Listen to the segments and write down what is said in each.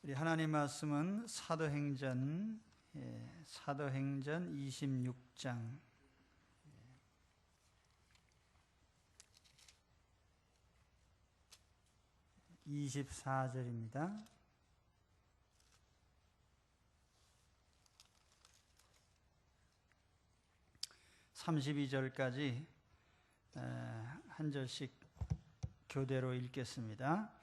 우리 하나님 말씀은 사도행전 26장 24절입니다. 32절까지 한 절씩 교대로 읽겠습니다.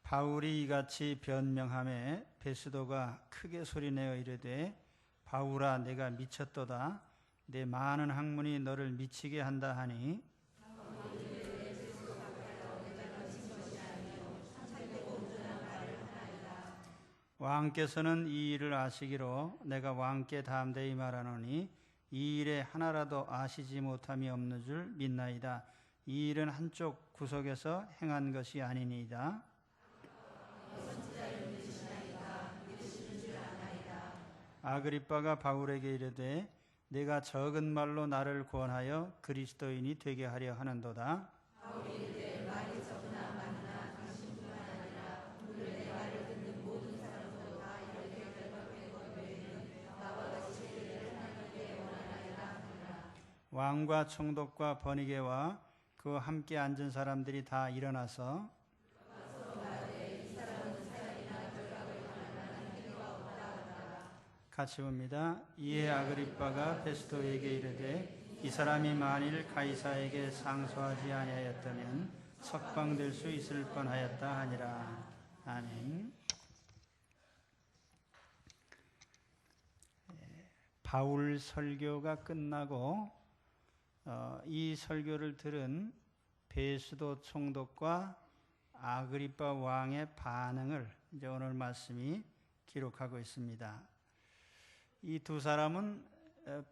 바울이 이같이 변명하매 베스도가 크게 소리내어 이르되 바울아 내가 미쳤도다. 내 많은 학문이 너를 미치게 한다 하니 왕께서는 이 일을 아시기로 내가 왕께 담대히 말하노니 이 일에 하나라도 아시지 못함이 없는 줄 믿나이다. 이 일은 한쪽 구석에서 행한 것이 아니니이다. 아그리빠가 바울에게 이르되 내가 적은 말로 나를 구원하여 그리스도인이 되게 하려 하는도다. 바울이 이르되 말이 적으나 많으나 당신뿐만 아니라 오늘 내 말을 듣는 모든 사람도 다 이렇게 결박된 것 외에는 나와 같이 되기를 하나님께 원하나이다 하니라. 왕과 총독과 버니게와 그 함께 앉은 사람들이 다 일어나서 같이 봅니다. 이에 아그리빠가 베스도에게 이르되 이 사람이 만일 가이사에게 상소하지 아니하였다면 석방될 수 있을 뻔하였다 하니라. 아멘. 바울 설교가 끝나고 이 설교를 들은 베스도 총독과 아그리빠 왕의 반응을 이제 오늘 말씀이 기록하고 있습니다. 이 두 사람은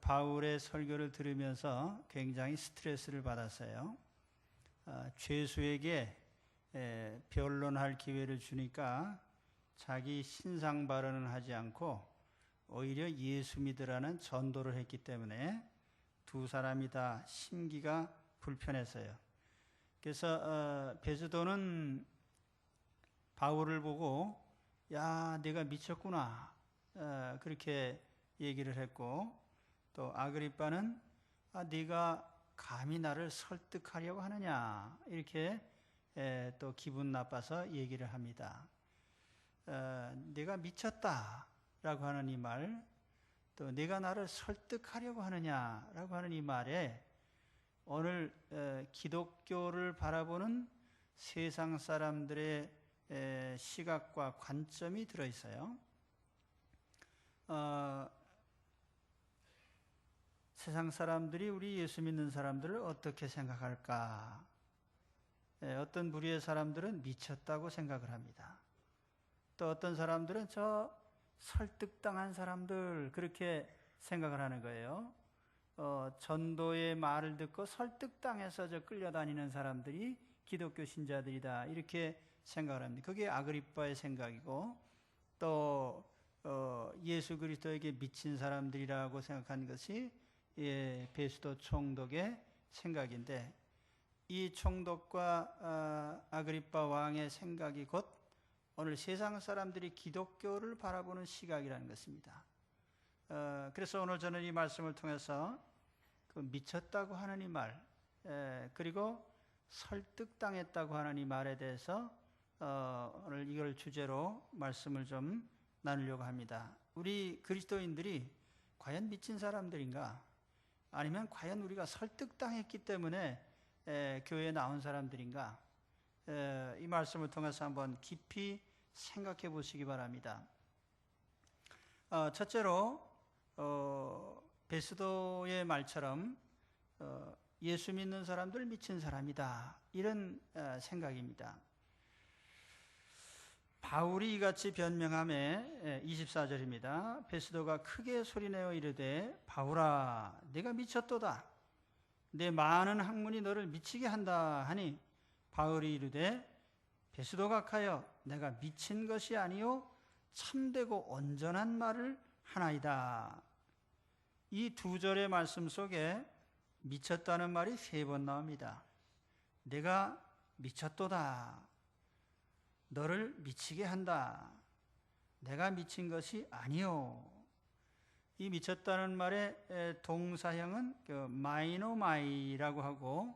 바울의 설교를 들으면서 굉장히 스트레스를 받았어요. 죄수에게 변론할 기회를 주니까 자기 신상 발언은 하지 않고 오히려 예수 믿으라는 전도를 했기 때문에 두 사람이 다 심기가 불편했어요. 그래서 베스도는 바울을 보고 야 내가 미쳤구나 그렇게 얘기를 했고, 또 아그리빠는 네가 감히 나를 설득하려고 하느냐 이렇게 또 기분 나빠서 얘기를 합니다. 네가 미쳤다라고 하는 이 말, 또 네가 나를 설득하려고 하느냐라고 하는 이 말에 오늘 기독교를 바라보는 세상 사람들의 시각과 관점이 들어있어요. 세상 사람들이 우리 예수 믿는 사람들을 어떻게 생각할까? 어떤 부류의 사람들은 미쳤다고 생각을 합니다. 또 어떤 사람들은 저 설득당한 사람들 그렇게 생각을 하는 거예요. 전도의 말을 듣고 설득당해서 저 끌려다니는 사람들이 기독교 신자들이다 이렇게 생각을 합니다. 그게 아그리빠의 생각이고 또 예수 그리스도에게 미친 사람들이라고 생각한 것이 베스도 총독의 생각인데, 이 총독과 아그리빠 왕의 생각이 곧 오늘 세상 사람들이 기독교를 바라보는 시각이라는 것입니다. 그래서 오늘 저는 이 말씀을 통해서 그 미쳤다고 하는 이 말, 그리고 설득당했다고 하는 이 말에 대해서 오늘 이걸 주제로 말씀을 좀 나누려고 합니다. 우리 그리스도인들이 과연 미친 사람들인가? 아니면 과연 우리가 설득당했기 때문에 교회에 나온 사람들인가? 이 말씀을 통해서 한번 깊이 생각해 보시기 바랍니다. 첫째로 베스도의 말처럼 예수 믿는 사람들 미친 사람이다 이런 생각입니다. 바울이 이같이 변명하매 24절입니다. 베스도가 크게 소리내어 이르되 바울아 네가 미쳤도다. 내 많은 학문이 너를 미치게 한다 하니 바울이 이르되 베스도 각하여 내가 미친 것이 아니요 참되고 온전한 말을 하나이다. 이 두 절의 말씀 속에 미쳤다는 말이 3번 나옵니다. 내가 미쳤도다. 너를 미치게 한다. 내가 미친 것이 아니요. 이 미쳤다는 말의 동사형은 마이노마이라고 하고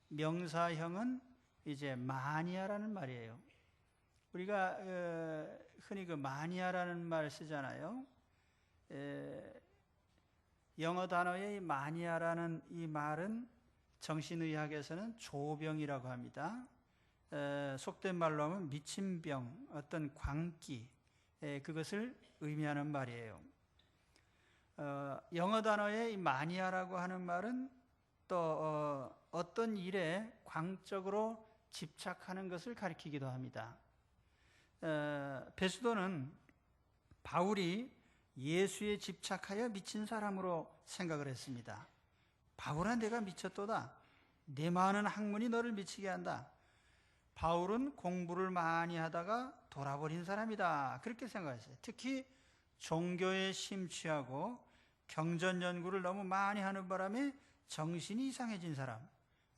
명사형은 이제 마니아라는 말이에요. 우리가 흔히 마니아라는 말 쓰잖아요. 영어 단어의 마니아라는 이 말은 정신의학에서는 조병이라고 합니다. 속된 말로 하면 미친 병, 어떤 광기, 그것을 의미하는 말이에요. 영어 단어의 마니아라고 하는 말은 또 어떤 일에 광적으로 집착하는 것을 가리키기도 합니다. 베스도는 바울이 예수에 집착하여 미친 사람으로 생각을 했습니다. 바울아, 내가 미쳤도다. 내 많은 학문이 너를 미치게 한다. 바울은 공부를 많이 하다가 돌아버린 사람이다. 그렇게 생각했어요. 특히 종교에 심취하고 경전 연구를 너무 많이 하는 바람에 정신이 이상해진 사람,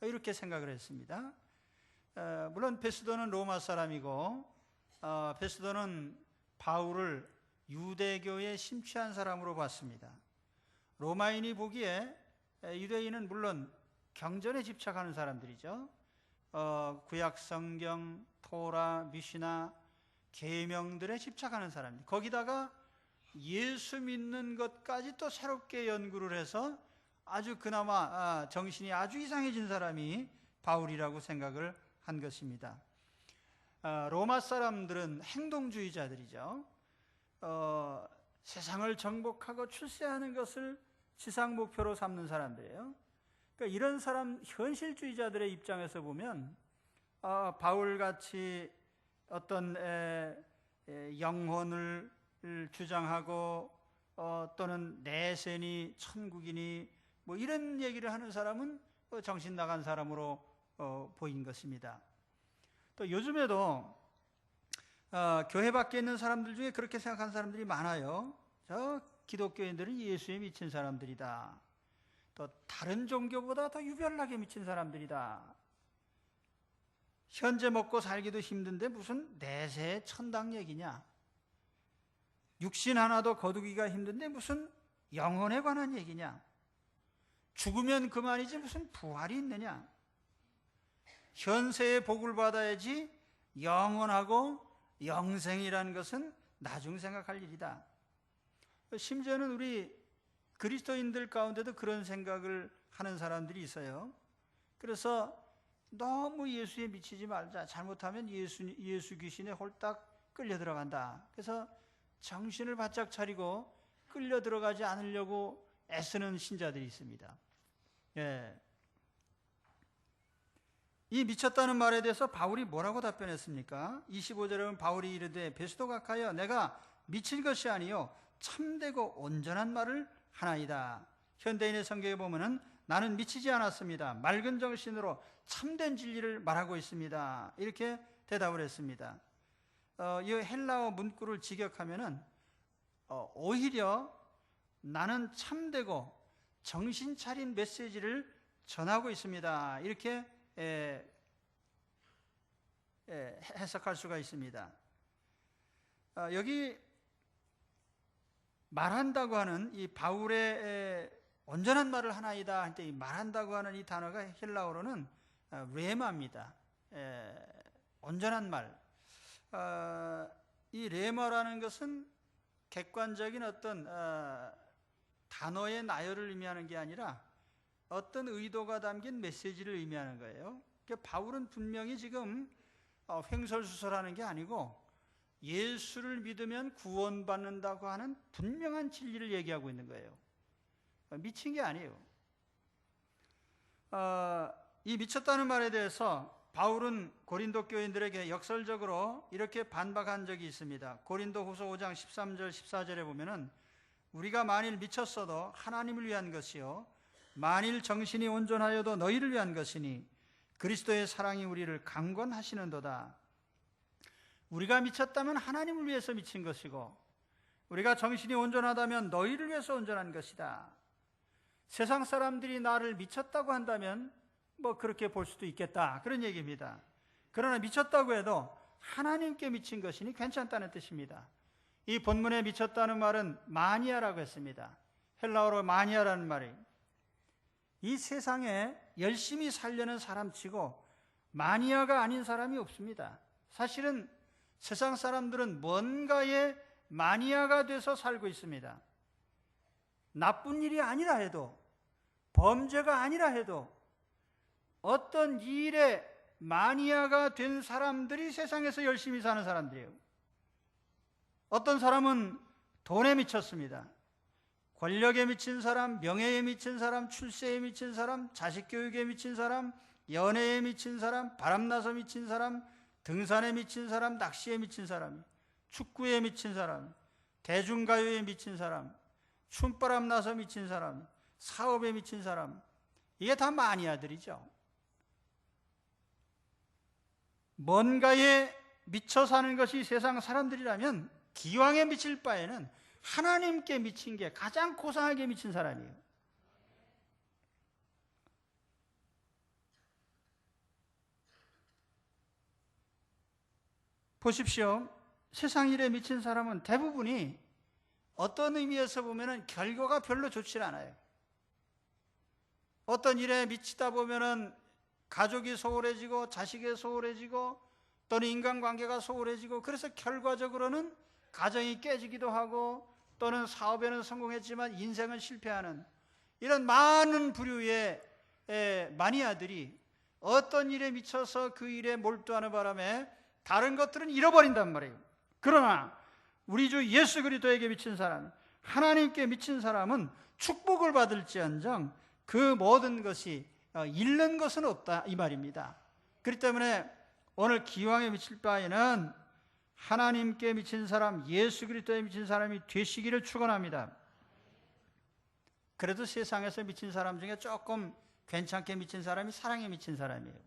이렇게 생각을 했습니다. 물론 베스도는 로마 사람이고 베스도는 바울을 유대교에 심취한 사람으로 봤습니다. 로마인이 보기에 유대인은 물론 경전에 집착하는 사람들이죠. 구약 성경, 토라, 미시나, 계명들에 집착하는 사람들. 거기다가 예수 믿는 것까지 또 새롭게 연구를 해서 아주 그나마 정신이 아주 이상해진 사람이 바울이라고 생각을 한 것입니다. 로마 사람들은 행동주의자들이죠. 세상을 정복하고 출세하는 것을 지상 목표로 삼는 사람들이에요. 그러니까 이런 사람, 현실주의자들의 입장에서 보면 바울같이 어떤 영혼을 주장하고 또는 내세니 천국이니 뭐 이런 얘기를 하는 사람은 정신 나간 사람으로 보인 것입니다. 또 요즘에도 교회 밖에 있는 사람들 중에 그렇게 생각하는 사람들이 많아요. 저 기독교인들은 예수에 미친 사람들이다. 또 다른 종교보다 더 유별나게 미친 사람들이다. 현재 먹고 살기도 힘든데 무슨 내세 천당 얘기냐. 육신 하나도 거두기가 힘든데 무슨 영혼에 관한 얘기냐. 죽으면 그만이지 무슨 부활이 있느냐. 현세의 복을 받아야지 영원하고 영생이라는 것은 나중 생각할 일이다. 심지어는 우리 그리스도인들 가운데도 그런 생각을 하는 사람들이 있어요. 그래서 너무 예수에 미치지 말자. 잘못하면 예수 귀신에 홀딱 끌려 들어간다. 그래서 정신을 바짝 차리고 끌려 들어가지 않으려고 애쓰는 신자들이 있습니다. 예. 이 미쳤다는 말에 대해서 바울이 뭐라고 답변했습니까? 25절에 보면 바울이 이르되 베스도 각하여 내가 미친 것이 아니요 참되고 온전한 말을 하나이다. 현대인의 성경에 보면은 나는 미치지 않았습니다. 맑은 정신으로 참된 진리를 말하고 있습니다. 이렇게 대답을 했습니다. 이 헬라어 문구를 직역하면은 오히려 나는 참되고 정신 차린 메시지를 전하고 있습니다. 이렇게 해석할 수가 있습니다. 여기 말한다고 하는 이 바울의 온전한 말을 하나이다 할 때 이 말한다고 하는 이 단어가 헬라어로는 레마입니다. 온전한 말. 이 레마라는 것은 객관적인 어떤 단어의 나열을 의미하는 게 아니라 어떤 의도가 담긴 메시지를 의미하는 거예요. 그러니까 바울은 분명히 지금 횡설수설하는 게 아니고 예수를 믿으면 구원받는다고 하는 분명한 진리를 얘기하고 있는 거예요. 미친 게 아니에요. 이 미쳤다는 말에 대해서 바울은 고린도 교인들에게 역설적으로 이렇게 반박한 적이 있습니다. 고린도 후서 5장 13절 14절에 보면은 우리가 만일 미쳤어도 하나님을 위한 것이요 만일 정신이 온전하여도 너희를 위한 것이니 그리스도의 사랑이 우리를 강권하시는도다. 우리가 미쳤다면 하나님을 위해서 미친 것이고 우리가 정신이 온전하다면 너희를 위해서 온전한 것이다. 세상 사람들이 나를 미쳤다고 한다면 뭐 그렇게 볼 수도 있겠다. 그런 얘기입니다. 그러나 미쳤다고 해도 하나님께 미친 것이니 괜찮다는 뜻입니다. 이 본문에 미쳤다는 말은 마니아라고 했습니다. 헬라어로 마니아라는 말이, 이 세상에 열심히 살려는 사람치고 마니아가 아닌 사람이 없습니다. 사실은 세상 사람들은 뭔가에 마니아가 돼서 살고 있습니다. 나쁜 일이 아니라 해도, 범죄가 아니라 해도 어떤 일에 마니아가 된 사람들이 세상에서 열심히 사는 사람들이에요. 어떤 사람은 돈에 미쳤습니다. 권력에 미친 사람, 명예에 미친 사람, 출세에 미친 사람, 자식 교육에 미친 사람, 연애에 미친 사람, 바람나서 미친 사람, 등산에 미친 사람, 낚시에 미친 사람, 축구에 미친 사람, 대중가요에 미친 사람, 춤바람 나서 미친 사람, 사업에 미친 사람, 이게 다 마니아들이죠. 뭔가에 미쳐 사는 것이 세상 사람들이라면 기왕에 미칠 바에는 하나님께 미친 게 가장 고상하게 미친 사람이에요. 보십시오. 세상 일에 미친 사람은 대부분이 어떤 의미에서 보면은 결과가 별로 좋지 않아요. 어떤 일에 미치다 보면은 가족이 소홀해지고 자식이 소홀해지고 또는 인간관계가 소홀해지고, 그래서 결과적으로는 가정이 깨지기도 하고 또는 사업에는 성공했지만 인생은 실패하는, 이런 많은 부류의 마니아들이 어떤 일에 미쳐서 그 일에 몰두하는 바람에 다른 것들은 잃어버린단 말이에요. 그러나 우리 주 예수 그리스도에게 미친 사람, 하나님께 미친 사람은 축복을 받을지언정 그 모든 것이 잃는 것은 없다, 이 말입니다. 그렇기 때문에 오늘 기왕에 미칠 바에는 하나님께 미친 사람, 예수 그리스도에 미친 사람이 되시기를 축원합니다. 그래도 세상에서 미친 사람 중에 조금 괜찮게 미친 사람이 사랑에 미친 사람이에요.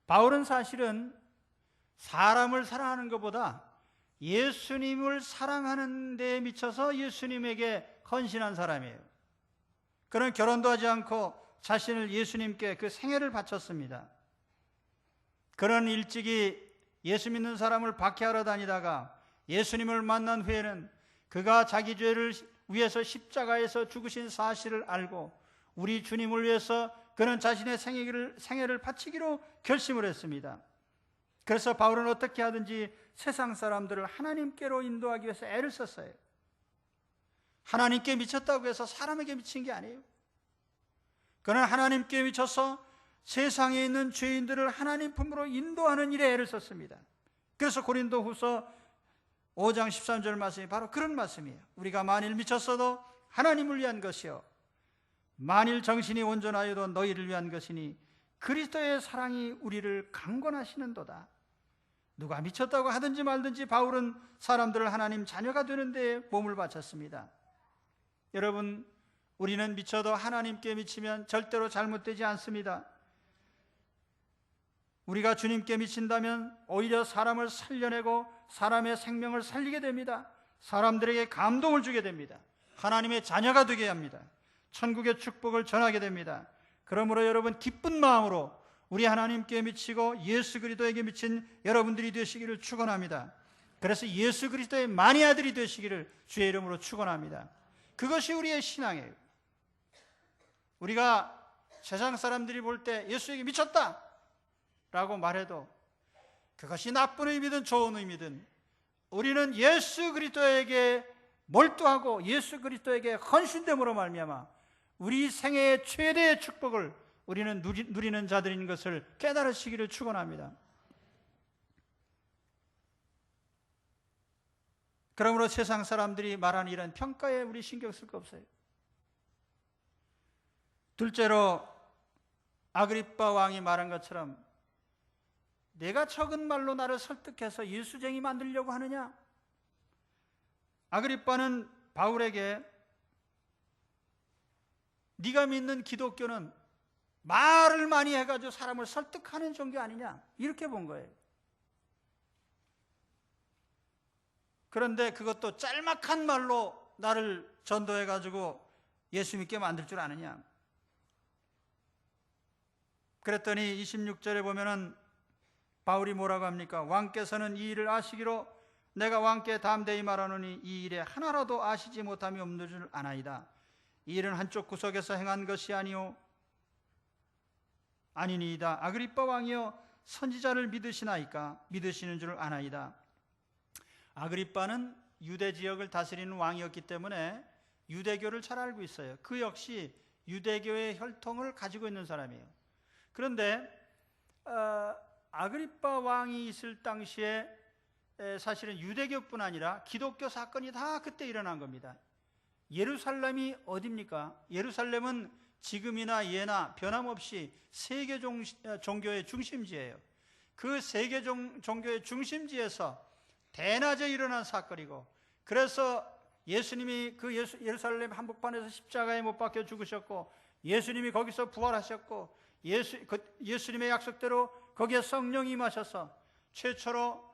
바울은 사실은 사람을 사랑하는 것보다 예수님을 사랑하는 데에 미쳐서 예수님에게 헌신한 사람이에요. 그는 결혼도 하지 않고 자신을 예수님께 그 생애를 바쳤습니다. 그는 일찍이 예수 믿는 사람을 박해하러 다니다가 예수님을 만난 후에는 그가 자기 죄를 위해서 십자가에서 죽으신 사실을 알고 우리 주님을 위해서 그는 자신의 생애를 바치기로 결심을 했습니다. 그래서 바울은 어떻게 하든지 세상 사람들을 하나님께로 인도하기 위해서 애를 썼어요. 하나님께 미쳤다고 해서 사람에게 미친 게 아니에요. 그는 하나님께 미쳐서 세상에 있는 죄인들을 하나님 품으로 인도하는 일에 애를 썼습니다. 그래서 고린도후서 5장 13절 말씀이 바로 그런 말씀이에요. 우리가 만일 미쳤어도 하나님을 위한 것이요 만일 정신이 온전하여도 너희를 위한 것이니 그리스도의 사랑이 우리를 강권하시는도다. 누가 미쳤다고 하든지 말든지 바울은 사람들을 하나님 자녀가 되는 데에 몸을 바쳤습니다. 여러분, 우리는 미쳐도 하나님께 미치면 절대로 잘못되지 않습니다. 우리가 주님께 미친다면 오히려 사람을 살려내고 사람의 생명을 살리게 됩니다. 사람들에게 감동을 주게 됩니다. 하나님의 자녀가 되게 합니다. 천국의 축복을 전하게 됩니다. 그러므로 여러분, 기쁜 마음으로 우리 하나님께 미치고 예수 그리스도에게 미친 여러분들이 되시기를 축원합니다. 그래서 예수 그리스도의 마니아들이 되시기를 주의 이름으로 축원합니다. 그것이 우리의 신앙이에요. 우리가 세상 사람들이 볼 때 예수에게 미쳤다 라고 말해도 그것이 나쁜 의미든 좋은 의미든 우리는 예수 그리스도에게 몰두하고 예수 그리스도에게 헌신됨으로 말미암아 우리 생애의 최대의 축복을 우리는 누리는 자들인 것을 깨달으시기를 축원합니다. 그러므로 세상 사람들이 말하는 이런 평가에 우리 신경 쓸 거 없어요. 둘째로 아그리빠 왕이 말한 것처럼 내가 적은 말로 나를 설득해서 예수쟁이 만들려고 하느냐? 아그리빠는 바울에게 네가 믿는 기독교는 말을 많이 해가지고 사람을 설득하는 종교 아니냐? 이렇게 본 거예요. 그런데 그것도 짤막한 말로 나를 전도해가지고 예수 믿게 만들 줄 아느냐? 그랬더니 26절에 보면은 바울이 뭐라고 합니까? 왕께서는 이 일을 아시기로 내가 왕께 담대히 말하노니 이 일에 하나라도 아시지 못함이 없는 줄 아나이다. 이 일은 한쪽 구석에서 행한 것이 아니니이다. 아그리빠 왕이여, 선지자를 믿으시나이까? 믿으시는 줄 아나이다. 아그리빠는 유대 지역을 다스리는 왕이었기 때문에 유대교를 잘 알고 있어요. 그 역시 유대교의 혈통을 가지고 있는 사람이에요. 그런데 아그리빠 왕이 있을 당시에 사실은 유대교뿐 아니라 기독교 사건이 다 그때 일어난 겁니다. 예루살렘이 어디입니까? 예루살렘은 지금이나 예나 변함없이 세계 종교의 중심지예요. 그 세계 종교의 중심지에서 대낮에 일어난 사건이고, 그래서 예수님이 그 예루살렘 한복판에서 십자가에 못 박혀 죽으셨고, 예수님이 거기서 부활하셨고, 예수님의 약속대로 거기에 성령이 임하셔서 최초로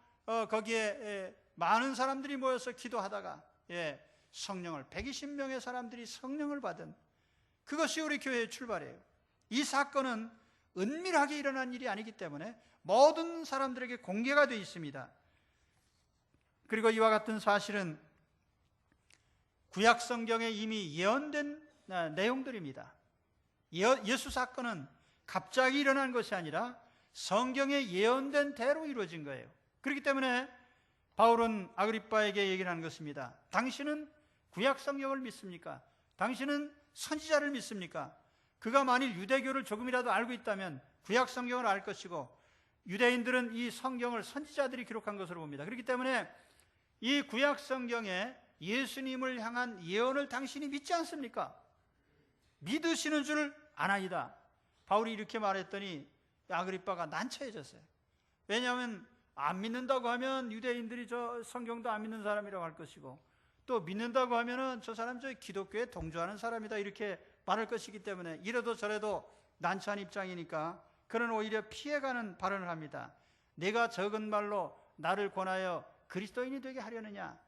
거기에 많은 사람들이 모여서 기도하다가 성령을 120명의 사람들이 성령을 받은, 그것이 우리 교회의 출발이에요. 이 사건은 은밀하게 일어난 일이 아니기 때문에 모든 사람들에게 공개가 되어 있습니다. 그리고 이와 같은 사실은 구약 성경에 이미 예언된 내용들입니다. 예수 사건은 갑자기 일어난 것이 아니라 성경에 예언된 대로 이루어진 거예요. 그렇기 때문에 바울은 아그리빠에게 얘기를 하는 것입니다. 당신은 구약 성경을 믿습니까? 당신은 선지자를 믿습니까? 그가 만일 유대교를 조금이라도 알고 있다면 구약 성경을 알 것이고, 유대인들은 이 성경을 선지자들이 기록한 것으로 봅니다. 그렇기 때문에 이 구약 성경에 예수님을 향한 예언을 당신이 믿지 않습니까? 믿으시는 줄 아나이다. 바울이 이렇게 말했더니 아그리빠가 난처해졌어요. 왜냐하면 안 믿는다고 하면 유대인들이 저 성경도 안 믿는 사람이라고 할 것이고, 또 믿는다고 하면은 저 사람 저 기독교에 동조하는 사람이다 이렇게 말할 것이기 때문에 이래도 저래도 난처한 입장이니까 그는 오히려 피해가는 발언을 합니다. 내가 적은 말로 나를 권하여 그리스도인이 되게 하려느냐?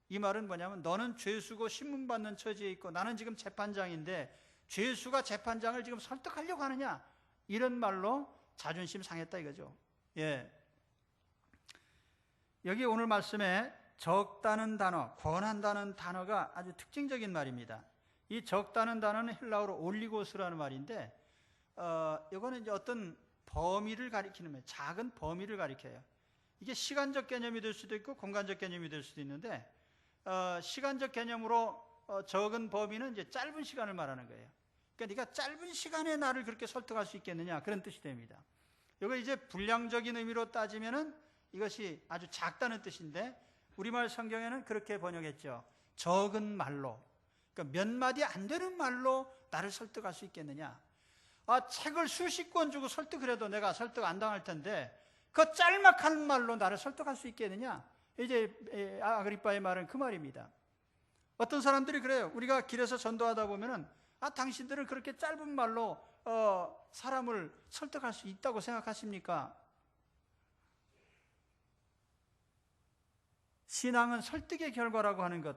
이 말은 뭐냐면, 너는 죄수고 신문받는 처지에 있고 나는 지금 재판장인데 죄수가 재판장을 지금 설득하려고 하느냐? 이런 말로 자존심 상했다 이거죠. 여기 오늘 말씀에 적다는 단어, 권한다는 단어가 아주 특징적인 말입니다. 이 적다는 단어는 헬라어로 올리고스라는 말인데, 이거는 이제 어떤 범위를 가리키는 거예요. 작은 범위를 가리켜요. 이게 시간적 개념이 될 수도 있고 공간적 개념이 될 수도 있는데, 시간적 개념으로 적은 범위는 이제 짧은 시간을 말하는 거예요. 그러니까 네가 짧은 시간에 나를 그렇게 설득할 수 있겠느냐, 그런 뜻이 됩니다. 이거 이제 분량적인 의미로 따지면은 이것이 아주 작다는 뜻인데, 우리말 성경에는 그렇게 번역했죠. 적은 말로, 그러니까 몇 마디 안 되는 말로 나를 설득할 수 있겠느냐. 책을 수십 권 주고 설득을 해도 내가 설득 안 당할 텐데 그 짤막한 말로 나를 설득할 수 있겠느냐. 이제 아그리빠의 말은 그 말입니다. 어떤 사람들이 그래요. 우리가 길에서 전도하다 보면은 당신들은 그렇게 짧은 말로 사람을 설득할 수 있다고 생각하십니까? 신앙은 설득의 결과라고 하는 것,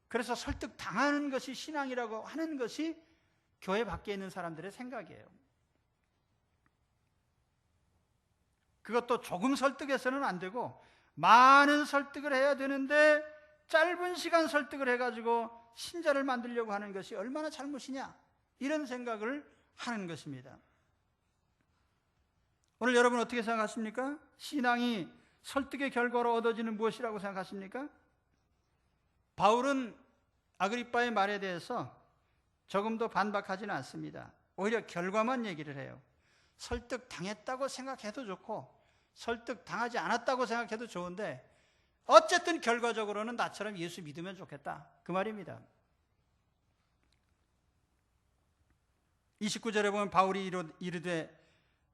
그래서 설득 당하는 것이 신앙이라고 하는 것이 교회 밖에 있는 사람들의 생각이에요. 그것도 조금 설득해서는 안 되고 많은 설득을 해야 되는데 짧은 시간 설득을 해가지고 신자를 만들려고 하는 것이 얼마나 잘못이냐, 이런 생각을 하는 것입니다. 오늘 여러분 어떻게 생각하십니까? 신앙이 설득의 결과로 얻어지는 무엇이라고 생각하십니까? 바울은 아그리빠의 말에 대해서 조금도 반박하지는 않습니다. 오히려 결과만 얘기를 해요. 설득 당했다고 생각해도 좋고 설득 당하지 않았다고 생각해도 좋은데 어쨌든 결과적으로는 나처럼 예수 믿으면 좋겠다, 그 말입니다. 29절에 보면 바울이 이르되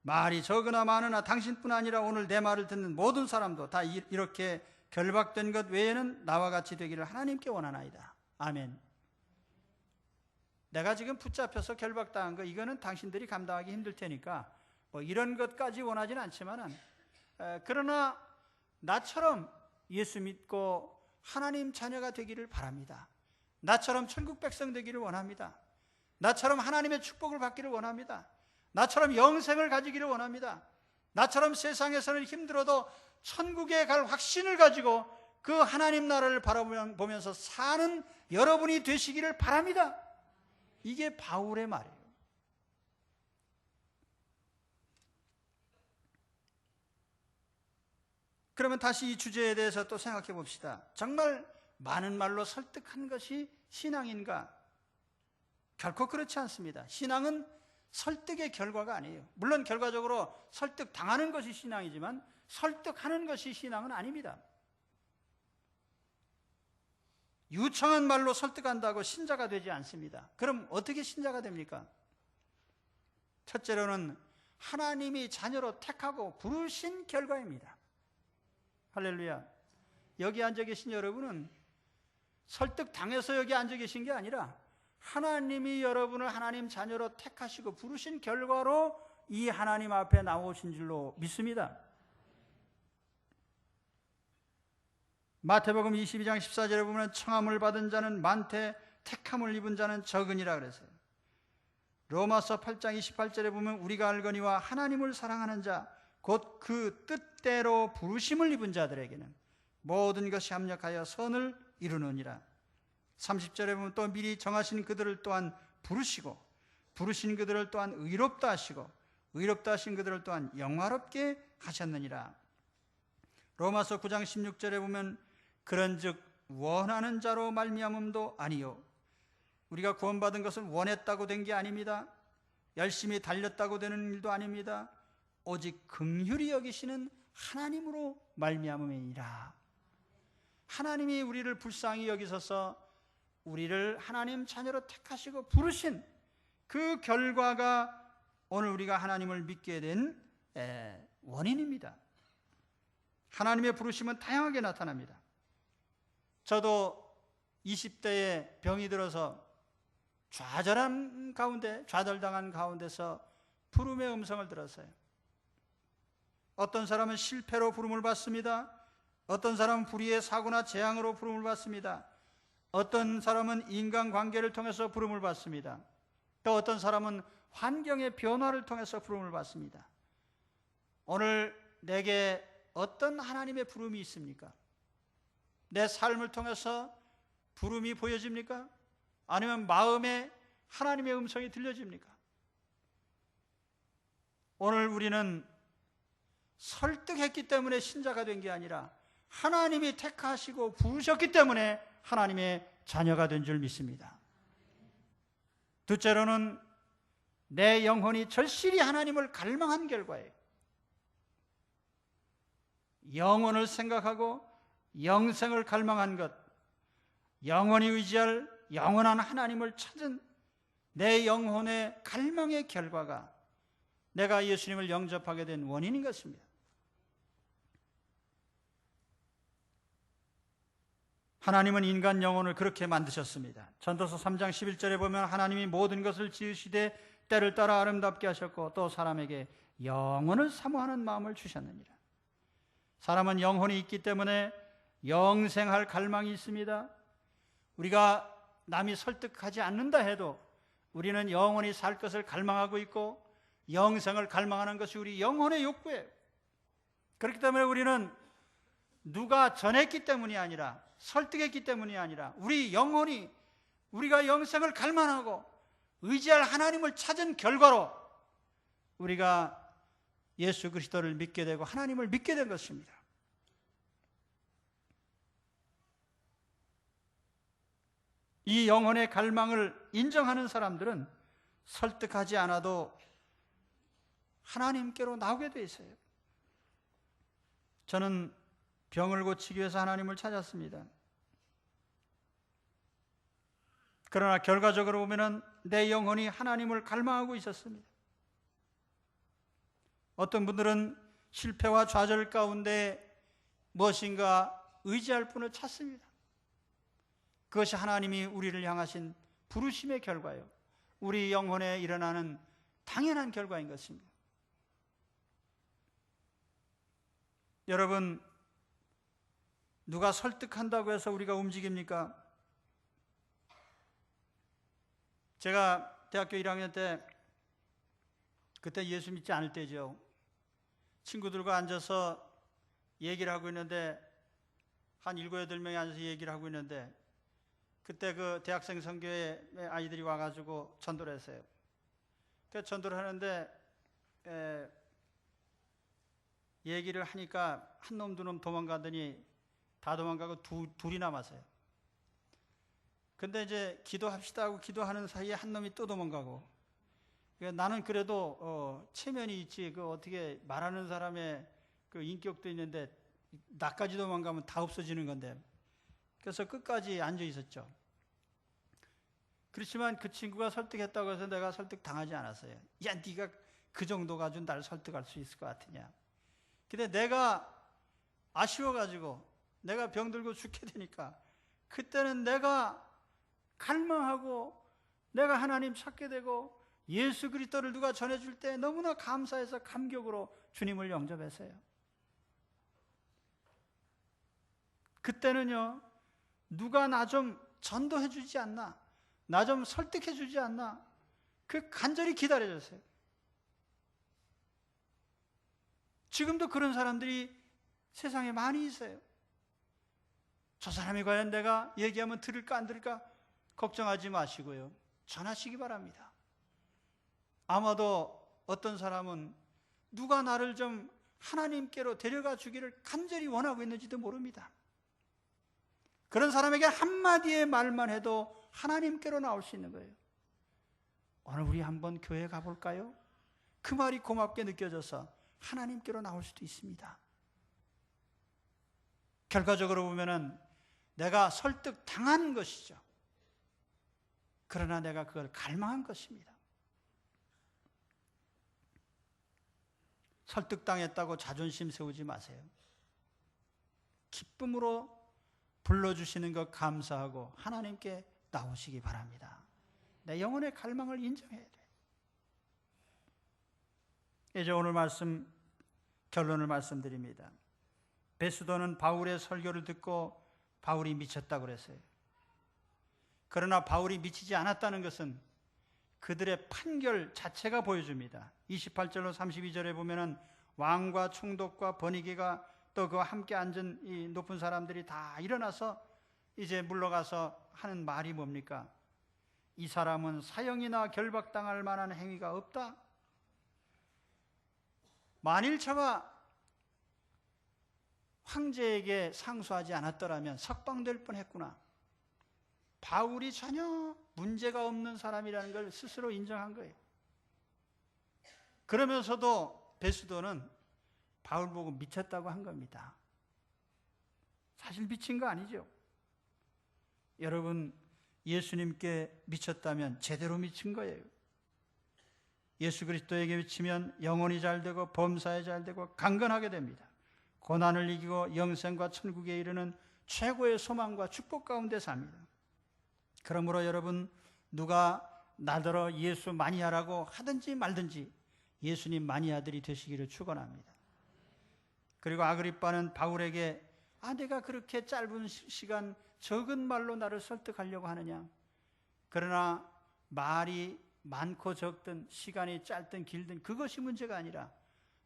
말이 적으나 많으나 당신뿐 아니라 오늘 내 말을 듣는 모든 사람도 다 이렇게 결박된 것 외에는 나와 같이 되기를 하나님께 원하나이다. 아멘. 내가 지금 붙잡혀서 결박당한 거, 이거는 당신들이 감당하기 힘들 테니까 뭐 이런 것까지 원하지는 않지만은, 그러나 나처럼 예수 믿고 하나님 자녀가 되기를 바랍니다. 나처럼 천국 백성 되기를 원합니다. 나처럼 하나님의 축복을 받기를 원합니다. 나처럼 영생을 가지기를 원합니다. 나처럼 세상에서는 힘들어도 천국에 갈 확신을 가지고 그 하나님 나라를 바라보면서 사는 여러분이 되시기를 바랍니다. 이게 바울의 말이에요. 그러면 다시 이 주제에 대해서 또 생각해 봅시다. 정말 많은 말로 설득한 것이 신앙인가? 결코 그렇지 않습니다. 신앙은 설득의 결과가 아니에요. 물론 결과적으로 설득당하는 것이 신앙이지만 설득하는 것이 신앙은 아닙니다. 유창한 말로 설득한다고 신자가 되지 않습니다. 그럼 어떻게 신자가 됩니까? 첫째로는 하나님이 자녀로 택하고 부르신 결과입니다. 할렐루야. 여기 앉아 계신 여러분은 설득당해서 여기 앉아 계신 게 아니라 하나님이 여러분을 하나님 자녀로 택하시고 부르신 결과로 이 하나님 앞에 나오신 줄로 믿습니다. 마태복음 22장 14절에 보면 청함을 받은 자는 많되 택함을 입은 자는 적으니라 그랬어요. 로마서 8장 28절에 보면 우리가 알거니와 하나님을 사랑하는 자 곧 그 뜻대로 부르심을 입은 자들에게는 모든 것이 합력하여 선을 이루느니라. 30절에 보면 또 미리 정하신 그들을 또한 부르시고 부르신 그들을 또한 의롭다 하시고 의롭다 하신 그들을 또한 영화롭게 하셨느니라. 로마서 9장 16절에 보면 그런즉 원하는 자로 말미암음도 아니요 우리가 구원받은 것은 원했다고 된 게 아닙니다. 열심히 달렸다고 되는 일도 아닙니다. 오직 긍휼히 여기시는 하나님으로 말미암음이니라. 하나님이 우리를 불쌍히 여기셔서 우리를 하나님 자녀로 택하시고 부르신 그 결과가 오늘 우리가 하나님을 믿게 된 원인입니다. 하나님의 부르심은 다양하게 나타납니다. 저도 20대에 병이 들어서 좌절당한 가운데서 부름의 음성을 들었어요. 어떤 사람은 실패로 부름을 받습니다. 어떤 사람은 불의의 사고나 재앙으로 부름을 받습니다. 어떤 사람은 인간관계를 통해서 부름을 받습니다. 또 어떤 사람은 환경의 변화를 통해서 부름을 받습니다. 오늘 내게 어떤 하나님의 부름이 있습니까? 내 삶을 통해서 부름이 보여집니까? 아니면 마음에 하나님의 음성이 들려집니까? 오늘 우리는 설득했기 때문에 신자가 된 게 아니라 하나님이 택하시고 부르셨기 때문에 하나님의 자녀가 된 줄 믿습니다. 둘째로는 내 영혼이 절실히 하나님을 갈망한 결과예요. 영혼을 생각하고 영생을 갈망한 것, 영원히 의지할 영원한 하나님을 찾은 내 영혼의 갈망의 결과가 내가 예수님을 영접하게 된 원인인 것입니다. 하나님은 인간 영혼을 그렇게 만드셨습니다. 전도서 3장 11절에 보면 하나님이 모든 것을 지으시되 때를 따라 아름답게 하셨고 또 사람에게 영혼을 사모하는 마음을 주셨느니라. 사람은 영혼이 있기 때문에 영생할 갈망이 있습니다. 우리가 남이 설득하지 않는다 해도 우리는 영원히 살 것을 갈망하고 있고 영생을 갈망하는 것이 우리 영혼의 욕구예요. 그렇기 때문에 우리는 누가 전했기 때문이 아니라 설득했기 때문이 아니라 우리 영혼이 우리가 영생을 갈망하고 의지할 하나님을 찾은 결과로 우리가 예수 그리스도를 믿게 되고 하나님을 믿게 된 것입니다. 이 영혼의 갈망을 인정하는 사람들은 설득하지 않아도 하나님께로 나오게 돼 있어요. 저는 병을 고치기 위해서 하나님을 찾았습니다. 그러나 결과적으로 보면 내 영혼이 하나님을 갈망하고 있었습니다. 어떤 분들은 실패와 좌절 가운데 무엇인가 의지할 분을 찾습니다. 그것이 하나님이 우리를 향하신 부르심의 결과예요. 우리 영혼에 일어나는 당연한 결과인 것입니다. 여러분, 누가 설득한다고 해서 우리가 움직입니까? 제가 대학교 1학년 때, 그때 예수 믿지 않을 때죠. 친구들과 앉아서 얘기를 하고 있는데 한 7, 8명이 앉아서 얘기를 하고 있는데 그때 그 대학생 선교회 아이들이 와가지고 전도를 했어요. 그 전도를 하는데 얘기를 하니까 한 놈, 두 놈 도망가더니 다 도망가고 둘이 남았어요. 근데 이제 기도합시다 하고 기도하는 사이에 한 놈이 또 도망가고, 나는 그래도 체면이 있지, 그 어떻게 말하는 사람의 그 인격도 있는데 나까지 도망가면 다 없어지는 건데, 그래서 끝까지 앉아 있었죠. 그렇지만 그 친구가 설득했다고 해서 내가 설득 당하지 않았어요. 야, 네가 그 정도 가지고 날 설득할 수 있을 것 같으냐. 근데 내가 아쉬워가지고 내가 병들고 죽게 되니까 그때는 내가 갈망하고 내가 하나님 찾게 되고 예수 그리스도를 누가 전해줄 때 너무나 감사해서 감격으로 주님을 영접했어요. 그때는요, 누가 나 좀 전도해 주지 않나, 나 좀 설득해 주지 않나, 그 간절히 기다려졌어요. 지금도 그런 사람들이 세상에 많이 있어요. 저 사람이 과연 내가 얘기하면 들을까 안 들을까 걱정하지 마시고요, 전하시기 바랍니다. 아마도 어떤 사람은 누가 나를 좀 하나님께로 데려가 주기를 간절히 원하고 있는지도 모릅니다. 그런 사람에게 한마디의 말만 해도 하나님께로 나올 수 있는 거예요. 오늘 우리 한번 교회 가볼까요? 그 말이 고맙게 느껴져서 하나님께로 나올 수도 있습니다. 결과적으로 보면은 내가 설득당한 것이죠. 그러나 내가 그걸 갈망한 것입니다. 설득당했다고 자존심 세우지 마세요. 기쁨으로 불러주시는 것 감사하고 하나님께 나오시기 바랍니다. 내 영혼의 갈망을 인정해야 돼요. 이제 오늘 말씀 결론을 말씀드립니다. 베스도는 바울의 설교를 듣고 바울이 미쳤다고 그랬어요. 그러나 바울이 미치지 않았다는 것은 그들의 판결 자체가 보여줍니다. 28절로 32절에 보면은 왕과 총독과 번이게가 또 그와 함께 앉은 이 높은 사람들이 다 일어나서 이제 물러가서 하는 말이 뭡니까? 이 사람은 사형이나 결박당할 만한 행위가 없다. 만일 저가 황제에게 상소하지 않았더라면 석방될 뻔했구나. 바울이 전혀 문제가 없는 사람이라는 걸 스스로 인정한 거예요. 그러면서도 베스도는 바울 보고 미쳤다고 한 겁니다. 사실 미친 거 아니죠. 여러분, 예수님께 미쳤다면 제대로 미친 거예요. 예수 그리스도에게 미치면 영혼이 잘 되고 범사에 잘 되고 강건하게 됩니다. 고난을 이기고 영생과 천국에 이르는 최고의 소망과 축복 가운데 삽니다. 그러므로 여러분, 누가 나더러 예수 마니아라고 하든지 말든지 예수님 마니아들이 되시기를 축원합니다. 그리고 아그리빠는 바울에게 내가 그렇게 짧은 시간 적은 말로 나를 설득하려고 하느냐. 그러나 말이 많고 적든 시간이 짧든 길든 그것이 문제가 아니라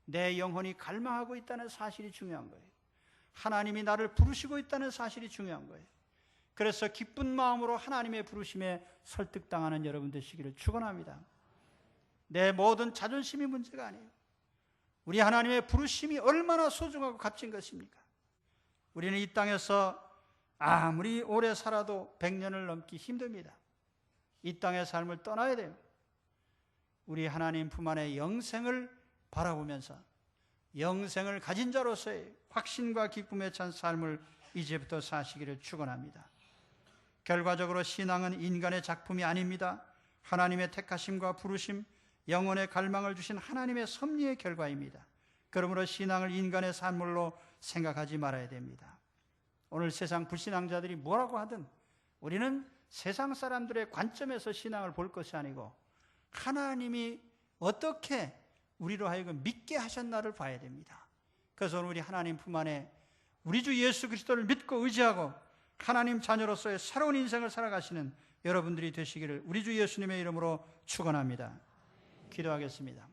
내 영혼이 갈망하고 있다는 사실이 중요한 거예요. 하나님이 나를 부르시고 있다는 사실이 중요한 거예요. 그래서 기쁜 마음으로 하나님의 부르심에 설득당하는 여러분 되시기를 축원합니다. 내 모든 자존심이 문제가 아니에요. 우리 하나님의 부르심이 얼마나 소중하고 값진 것입니까? 우리는 이 땅에서 아무리 오래 살아도 100년을 넘기 힘듭니다. 이 땅의 삶을 떠나야 돼요. 우리 하나님 품 안에 영생을 바라보면서 영생을 가진 자로서의 확신과 기쁨에 찬 삶을 이제부터 사시기를 축원합니다. 결과적으로 신앙은 인간의 작품이 아닙니다. 하나님의 택하심과 부르심, 영혼의 갈망을 주신 하나님의 섭리의 결과입니다. 그러므로 신앙을 인간의 산물로 생각하지 말아야 됩니다. 오늘 세상 불신앙자들이 뭐라고 하든 우리는 세상 사람들의 관점에서 신앙을 볼 것이 아니고 하나님이 어떻게 우리로 하여금 믿게 하셨나를 봐야 됩니다. 그래서 우리 하나님 품 안에 우리 주 예수 그리스도를 믿고 의지하고 하나님 자녀로서의 새로운 인생을 살아가시는 여러분들이 되시기를 우리 주 예수님의 이름으로 축원합니다. 기도하겠습니다.